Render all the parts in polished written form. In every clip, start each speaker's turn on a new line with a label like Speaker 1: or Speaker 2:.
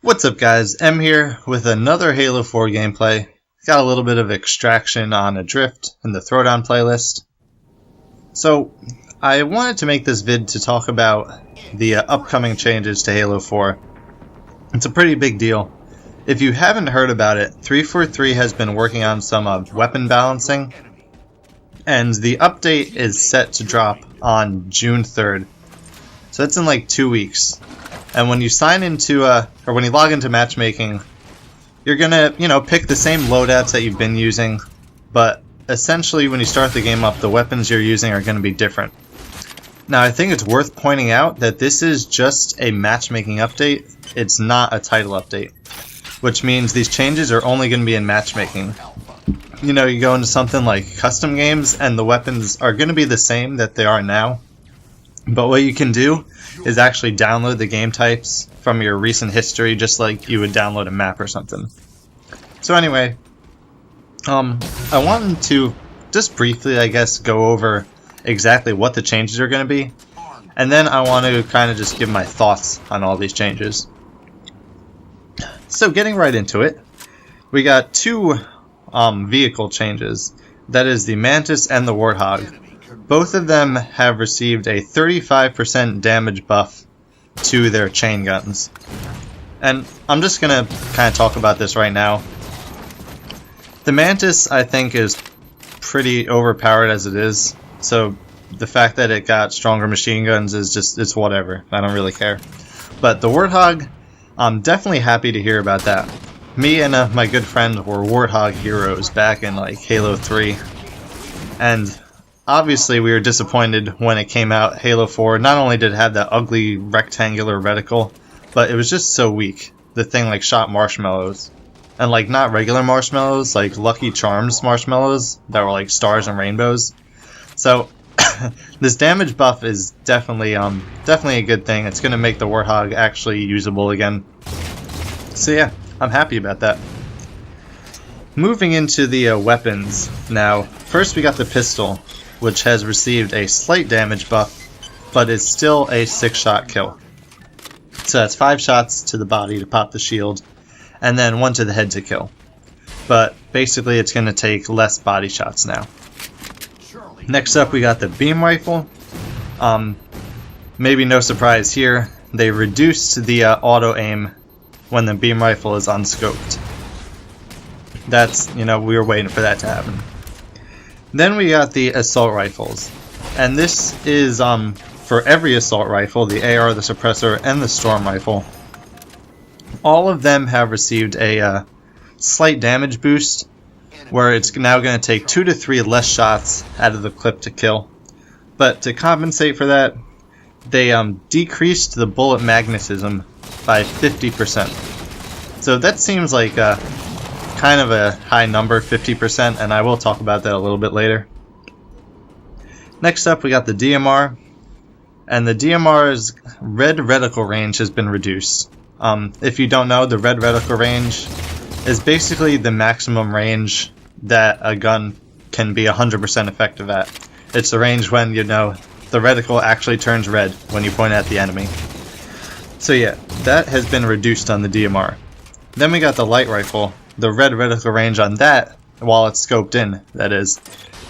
Speaker 1: What's up guys, M here with another Halo 4 gameplay. Got a little bit of extraction on Adrift in the Throwdown playlist. So, I wanted to make this vid to talk about the upcoming changes to Halo 4. It's a pretty big deal. If you haven't heard about it, 343 has been working on some weapon balancing, and the update is set to drop on June 3rd. So that's in like 2 weeks. And when you sign into, or when you log into matchmaking, you're gonna, pick the same loadouts that you've been using, but essentially when you start the game up, the weapons you're using are gonna be different. Now, I think it's worth pointing out that this is just a matchmaking update. It's not a title update, which means these changes are only gonna be in matchmaking. You go into something like custom games, and the weapons are gonna be the same that they are now. But what you can do is actually download the game types from your recent history, just like you would download a map or something. So anyway, I wanted to just briefly, I guess, go over exactly what the changes are going to be, and then I want to kind of just give my thoughts on all these changes. So getting right into it, we got two vehicle changes. That is the Mantis and the Warthog. Both of them have received a 35% damage buff to their chain guns. And I'm just going to kind of talk about this right now. The Mantis, I think, is pretty overpowered as it is. So the fact that it got stronger machine guns is just, it's whatever. I don't really care. But the Warthog, I'm definitely happy to hear about that. Me and my good friend were Warthog heroes back in like Halo 3. And obviously, we were disappointed when it came out, Halo 4. Not only did it have that ugly rectangular reticle, but it was just so weak. The thing like shot marshmallows. And like not regular marshmallows, like Lucky Charms marshmallows that were like stars and rainbows. So this damage buff is definitely a good thing. It's going to make the Warthog actually usable again. So yeah, I'm happy about that. Moving into the weapons now. First we got the pistol, which has received a slight damage buff, but is still a 6-shot kill. So that's 5 shots to the body to pop the shield, and then 1 to the head to kill. But basically it's going to take less body shots now. Next up we got the beam rifle. Maybe no surprise here, they reduced the auto aim when the beam rifle is unscoped. That's, we were waiting for that to happen. Then we got the assault rifles, and this is for every assault rifle, the AR, the suppressor, and the storm rifle. All of them have received a slight damage boost, where it's now going to take 2 to 3 less shots out of the clip to kill. But to compensate for that, they decreased the bullet magnetism by 50%. So that seems like kind of a high number, 50%, and I will talk about that a little bit later. Next up we got the DMR, and the DMR's red reticle range has been reduced. If you don't know, the red reticle range is basically the maximum range that a gun can be 100% effective at. It's the range when, the reticle actually turns red when you point at the enemy. So yeah, that has been reduced on the DMR. Then we got the light rifle. The red reticle range on that, while it's scoped in, that is,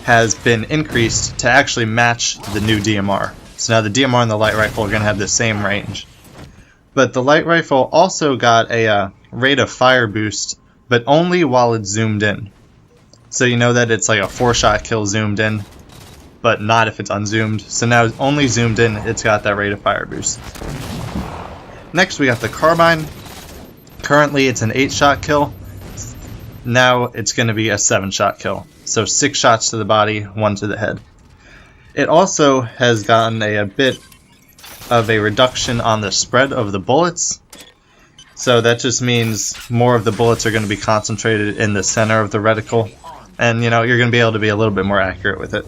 Speaker 1: has been increased to actually match the new DMR. So now the DMR and the light rifle are going to have the same range. But the light rifle also got a rate of fire boost, but only while it's zoomed in. So you know that it's like a 4-shot kill zoomed in, but not if it's unzoomed. So now only zoomed in, it's got that rate of fire boost. Next we got the Carbine. Currently it's an 8-shot kill. Now it's going to be a 7-shot kill. So 6 shots to the body, 1 to the head. It also has gotten a bit of a reduction on the spread of the bullets. So that just means more of the bullets are going to be concentrated in the center of the reticle. And you're going to be able to be a little bit more accurate with it.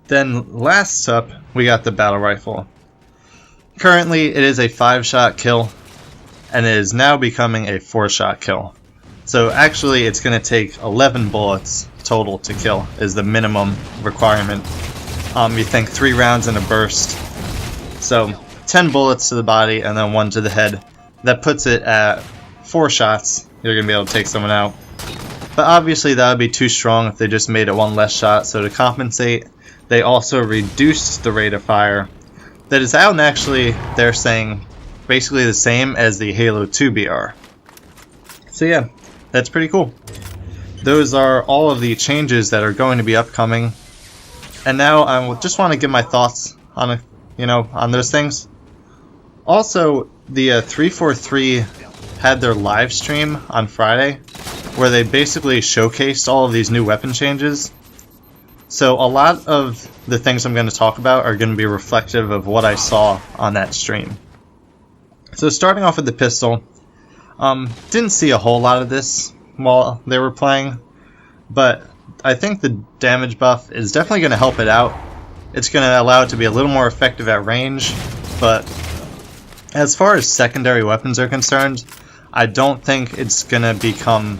Speaker 1: Then last up, we got the battle rifle. Currently it is a 5-shot kill, and it is now becoming a 4-shot kill. So actually it's going to take 11 bullets total to kill is the minimum requirement. You think 3 rounds in a burst. So 10 bullets to the body and then 1 to the head. that puts it at 4 shots. You're going to be able to take someone out. But obviously that would be too strong if they just made it 1 less shot, so to compensate, they also reduced the rate of fire. That is out, and actually they're saying basically the same as the Halo 2 BR. So yeah, that's pretty cool. Those are all of the changes that are going to be upcoming. And now I just want to give my thoughts on on those things. Also, the 343 had their live stream on Friday, where they basically showcased all of these new weapon changes. So a lot of the things I'm going to talk about are going to be reflective of what I saw on that stream. So starting off with the pistol, didn't see a whole lot of this while they were playing, but I think the damage buff is definitely going to help it out. It's going to allow it to be a little more effective at range, but as far as secondary weapons are concerned, I don't think it's going to become,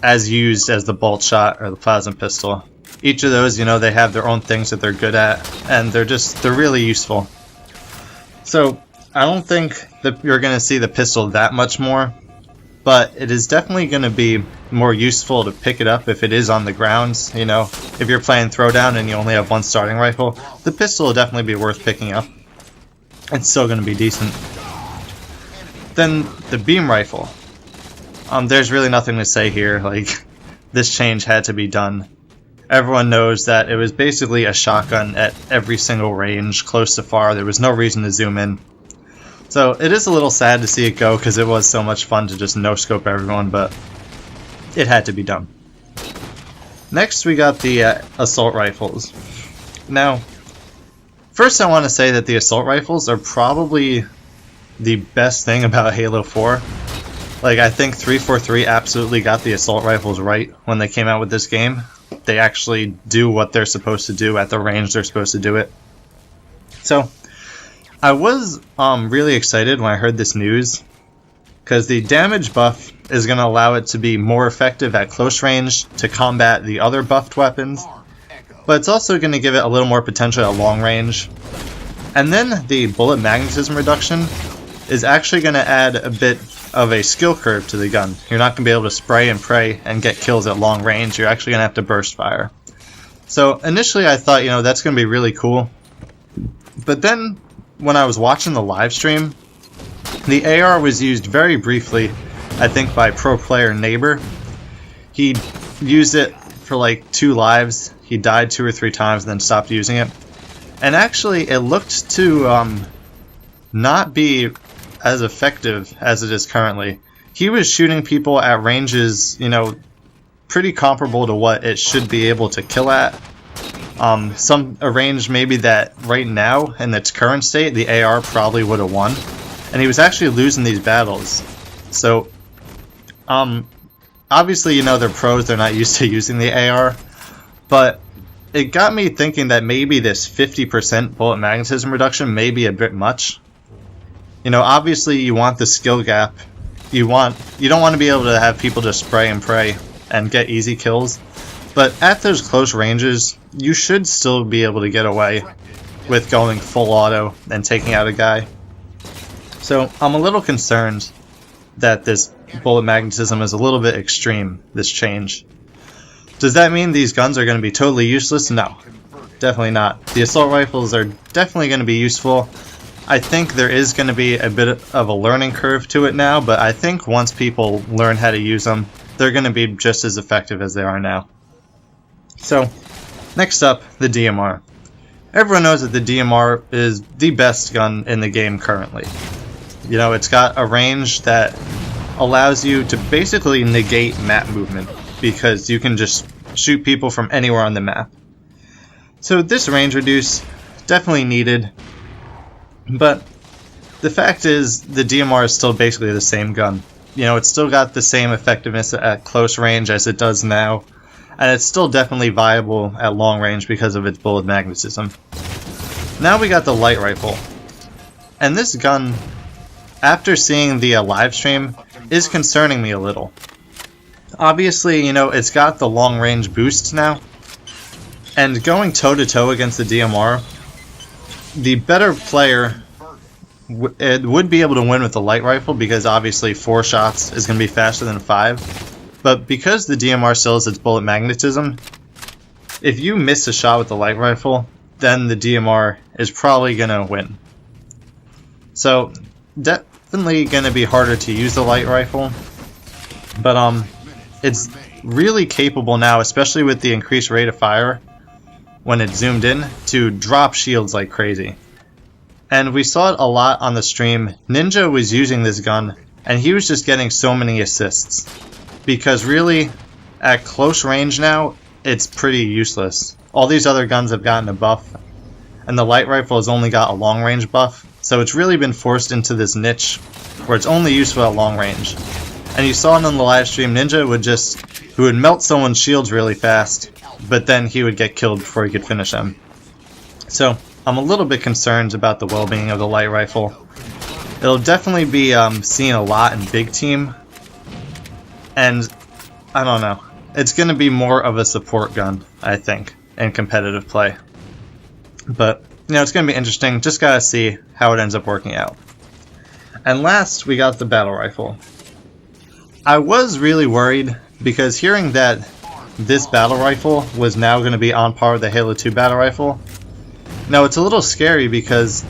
Speaker 1: as used as the bolt shot or the plasma pistol. Each of those, they have their own things that they're good at, and they're really useful. So I don't think that you're going to see the pistol that much more, but it is definitely going to be more useful to pick it up if it is on the grounds. If you're playing throwdown and you only have 1 starting rifle, the pistol will definitely be worth picking up. It's still going to be decent. Then the beam rifle. There's really nothing to say here. This change had to be done. Everyone knows that it was basically a shotgun at every single range, close to far. There was no reason to zoom in. So it is a little sad to see it go, because it was so much fun to just no-scope everyone, but it had to be done. Next we got the assault rifles. Now, first I want to say that the assault rifles are probably the best thing about Halo 4. I think 343 absolutely got the assault rifles right when they came out with this game. They actually do what they're supposed to do at the range they're supposed to do it. So I was really excited when I heard this news, because the damage buff is going to allow it to be more effective at close range to combat the other buffed weapons, but it's also going to give it a little more potential at long range. And then the bullet magnetism reduction is actually going to add a bit of a skill curve to the gun. You're not going to be able to spray and pray and get kills at long range. You're actually going to have to burst fire. So initially I thought, that's going to be really cool. But then when I was watching the live stream, the AR was used very briefly, I think by pro player Neighbor. He used it for 2 lives. He died 2 or 3 times and then stopped using it. And actually it looked to not be as effective as it is currently. He was shooting people at ranges, pretty comparable to what it should be able to kill at. A range maybe that right now, in its current state, the AR probably would have won. And he was actually losing these battles. So, obviously, they're pros, they're not used to using the AR. But it got me thinking that maybe this 50% bullet magnetism reduction may be a bit much. Obviously you want the skill gap. You don't want to be able to have people just spray and pray and get easy kills. But at those close ranges, you should still be able to get away with going full auto and taking out a guy. So I'm a little concerned that this bullet magnetism is a little bit extreme, this change. Does that mean these guns are going to be totally useless? No, definitely not. The assault rifles are definitely going to be useful. I think there is going to be a bit of a learning curve to it now, but I think once people learn how to use them, they're going to be just as effective as they are now. So, next up, the DMR. Everyone knows that the DMR is the best gun in the game currently. It's got a range that allows you to basically negate map movement, because you can just shoot people from anywhere on the map. So this range reduce, definitely needed. But the fact is, the DMR is still basically the same gun. It's still got the same effectiveness at close range as it does now, and it's still definitely viable at long range because of its bullet magnetism. Now we got the light rifle. And this gun, after seeing the live stream, is concerning me a little. Obviously, it's got the long range boost now, and going toe-to-toe against the DMR, the better player it would be able to win with the light rifle because obviously 4 shots is going to be faster than 5. But because the DMR still has its bullet magnetism, if you miss a shot with the light rifle, then the DMR is probably going to win. So definitely going to be harder to use the light rifle, but it's really capable now, especially with the increased rate of fire when it's zoomed in, to drop shields like crazy. And we saw it a lot on the stream. Ninja was using this gun and he was just getting so many assists, because really at close range now it's pretty useless. All these other guns have gotten a buff and the light rifle has only got a long range buff, so it's really been forced into this niche where it's only useful at long range. And you saw it on the live stream, Ninja would melt someone's shields really fast, but then he would get killed before he could finish them. So I'm a little bit concerned about the well-being of the light rifle. It'll definitely be seen a lot in big team, and I don't know. It's going to be more of a support gun, I think, in competitive play. But, you know, it's going to be interesting. Just got to see how it ends up working out. And last, we got the battle rifle. I was really worried because hearing that this battle rifle was now going to be on par with the Halo 2 battle rifle, now it's a little scary because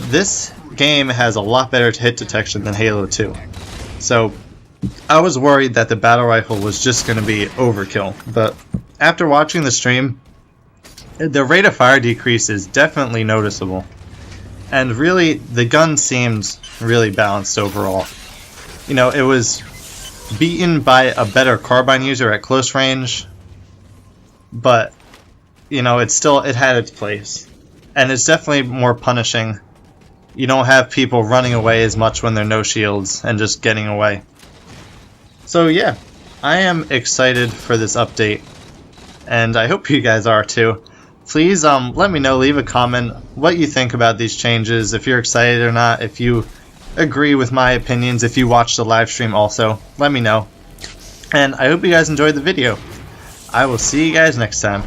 Speaker 1: this game has a lot better hit detection than Halo 2. So I was worried that the battle rifle was just going to be overkill. But after watching the stream, the rate of fire decrease is definitely noticeable. And really, the gun seemed really balanced overall. You know, it was beaten by a better Carbine user at close range, but, you know, it had its place. And it's definitely more punishing. You don't have people running away as much when there are no shields and just getting away. So yeah, I am excited for this update, and I hope you guys are too. Please let me know, leave a comment what you think about these changes, if you're excited or not, if you agree with my opinions, if you watch the live stream also, let me know. And I hope you guys enjoyed the video. I will see you guys next time.